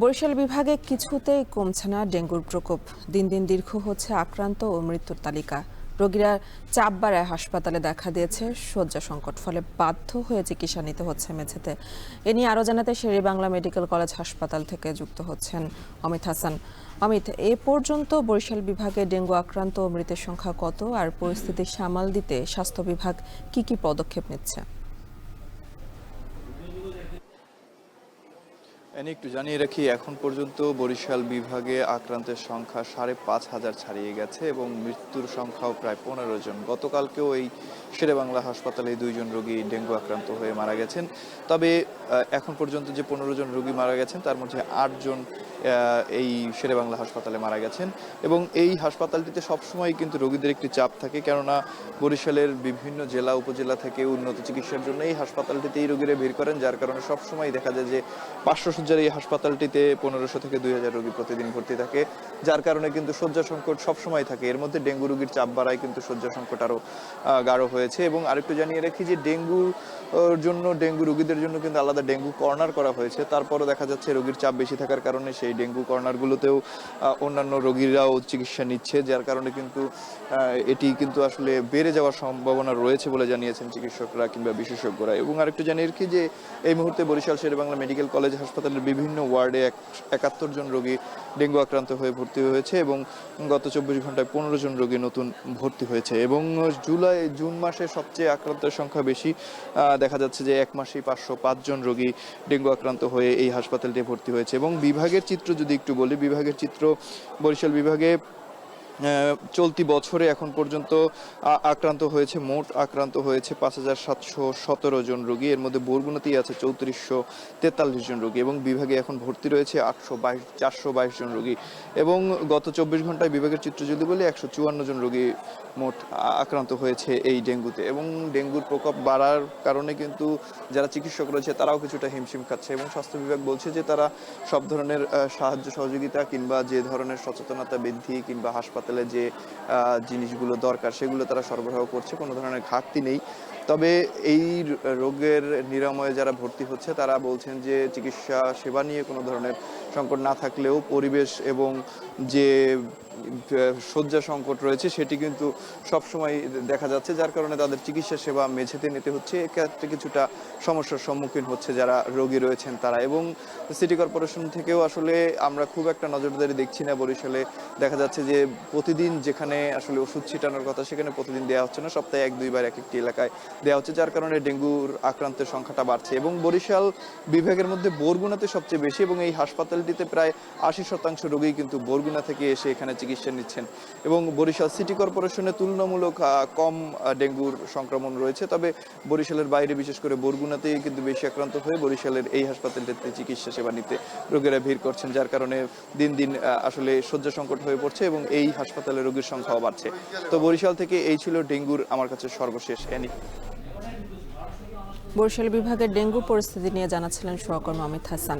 বরিশাল বিভাগে কিছুতেই কমছে না ডেঙ্গুর প্রকোপ। দিন দিন দীর্ঘ হচ্ছে আক্রান্ত ও মৃত্যুর তালিকা। রোগীরা চাপ বাড়ায় হাসপাতালে দেখা দিয়েছে শয্যা সংকট, ফলে বাধ্য হয়ে চিকিৎসা নিতে হচ্ছে মেঝেতে। এ নিয়ে আরও জানাতে শেরেবাংলা মেডিকেল কলেজ হাসপাতাল থেকে যুক্ত হচ্ছেন অমিত হাসান। অমিত, এ পর্যন্ত বরিশাল বিভাগে ডেঙ্গু আক্রান্ত ও মৃতের সংখ্যা কত, আর পরিস্থিতি সামাল দিতে স্বাস্থ্য বিভাগ কি পদক্ষেপ নিচ্ছে? একটু জানিয়ে রাখি, এখন পর্যন্ত বরিশাল বিভাগে আক্রান্তের সংখ্যা ৫,৫০০ ছাড়িয়ে গেছে এবং মৃত্যুর সংখ্যাও প্রায় ১৫ জন। গতকালকেও এই শেরেবাংলা হাসপাতালে ২ জন রোগী ডেঙ্গু আক্রান্ত হয়ে মারা গেছেন। তবে এখন পর্যন্ত যে ১৫ জন রোগী মারা গেছেন তার মধ্যে ৮ জন এই শেরেবাংলা হাসপাতালে মারা গেছেন। এবং এই হাসপাতালটিতে সবসময় কিন্তু রোগীদের একটি চাপ থাকে, কেননা বরিশালের বিভিন্ন জেলা উপজেলা থেকে উন্নত চিকিৎসার জন্য এই হাসপাতালটিতেই রোগীরা ভিড় করেন, যার কারণে সবসময় দেখা যায় যে ৫০০ শয্যার এই হাসপাতালটিতে ১৫০০ থেকে ২,০০০ রোগী প্রতিদিন ভর্তি থাকে, যার কারণে কিন্তু শয্যা সংকট সবসময় থাকে। এর মধ্যে ডেঙ্গু রোগীর চাপ বাড়ায় কিন্তু শয্যা সংকট আরও গাঢ় হয়েছে। এবং আরেকটু জানিয়ে রাখি যে ডেঙ্গু রোগীদের জন্য কিন্তু আলাদা ডেঙ্গু কর্নার করা হয়েছে। তারপরও দেখা যাচ্ছে রোগীর চাপ বেশি থাকার কারণে সেই ডেঙ্গু কর্নারগুলোতেও অন্যান্য রোগীরাও চিকিৎসা নিচ্ছে, যার কারণে কিন্তু এটি কিন্তু আসলে বেড়ে যাওয়ার সম্ভাবনা রয়েছে বলে জানিয়েছেন চিকিৎসকরা কিংবা বিশেষজ্ঞরা। এবং আরেকটু জানিয়ে রাখি যে এই মুহূর্তে বরিশাল শেরেবাংলা মেডিকেল কলেজ হাসপাতালের বিভিন্ন ওয়ার্ডে ৭১ জন রোগী ডেঙ্গু আক্রান্ত হয়ে ভর্তি হয়েছে এবং গত ২৪ ঘন্টায় ১৫ জন রোগী নতুন ভর্তি হয়েছে। এবং জুন মাসে সবচেয়ে আক্রান্তের সংখ্যা বেশি, দেখা যাচ্ছে যে এক মাসেই ৫০৫ জন রোগী ডেঙ্গু আক্রান্ত হয়ে এই হাসপাতালটি ভর্তি হয়েছে। এবং বিভাগের চিত্র যদি একটু বলি, বিভাগের চিত্র বরিশাল বিভাগে চলতি বছরে এখন পর্যন্ত মোট আক্রান্ত হয়েছে ৫,৭১৭ জন রোগী। এর মধ্যে বরগুনাতেই আছে ৩৪৪৩ জন রোগী এবং বিভাগে এখন ভর্তি রয়েছে ৪২২ জন রোগী। এবং গত ২৪ ঘন্টায় বিভাগের চিত্র যদি বলি ১৫৪ জন রোগী মোট আক্রান্ত হয়েছে এই ডেঙ্গুতে। এবং ডেঙ্গুর প্রকোপ বাড়ার কারণে কিন্তু যারা চিকিৎসক রয়েছে তারাও কিছুটা হিমশিম খাচ্ছে এবং স্বাস্থ্য বিভাগ বলছে যে তারা সব ধরনের সাহায্য সহযোগিতা কিংবা যে ধরনের সচেতনতা বৃদ্ধি কিংবা হাসপাতালে যে জিনিসগুলো দরকার সেগুলো তারা সরবরাহ করছে, কোনো ধরনের ঘাটতি নেই। তবে এই রোগের নিরাময়ে যারা ভর্তি হচ্ছে তারা বলছেন যে চিকিৎসা সেবা নিয়ে কোনো ধরনের সংকট না থাকলেও পরিবেশ এবং যে শয্যা সংকট রয়েছে সেটি কিন্তু সবসময় দেখা যাচ্ছে, যার কারণে তাদের চিকিৎসা সেবা মেঝেতে নিতে হচ্ছে। এক্ষেত্রে কিছুটা সমস্যার সম্মুখীন হচ্ছে যারা রোগী রয়েছেন তারা। এবং সিটি কর্পোরেশন থেকেও আসলে আমরা খুব একটা নজরদারি দেখছি না বরিশালে। দেখা যাচ্ছে যে প্রতিদিন যেখানে আসলে ওষুধ ছিটানোর কথা সেখানে প্রতিদিন দেওয়া হচ্ছে না, সপ্তাহে ১-২ বার এক একটি এলাকায় দেওয়া হচ্ছে, যার কারণে ডেঙ্গুর আক্রান্তের সংখ্যাটা বাড়ছে। এবং বরিশাল বিভাগের মধ্যে বরগুনাতে সবচেয়ে বেশি এবং এই হাসপাতালটিতে প্রায় ৮০% রোগী কিন্তু বরগুনা থেকে এসে এখানে চিকিৎসা নিচ্ছেন। এবং বরিশাল সিটি কর্পোরেশনে তুলনামূলক কম ডেঙ্গুর সংক্রমণ রয়েছে, তবে বরিশালের বাইরে বিশেষ করে বরগুনাতেই কিন্তু বেশি আক্রান্ত হয়ে বরিশালের এই হাসপাতালটিতে চিকিৎসা সেবা নিতে রোগীরা ভিড় করছেন, যার কারণে দিন দিন আসলে শয্যা সংকট হয়ে পড়ছে এবং এই হাসপাতালে রোগীর সংখ্যাও বাড়ছে। তো বরিশাল থেকে এই ছিল ডেঙ্গুর আমার কাছে সর্বশেষ। বরিশাল বিভাগের ডেঙ্গু পরিস্থিতি নিয়ে জানাচ্ছিলেন সহকর্মী অমিত হাসান।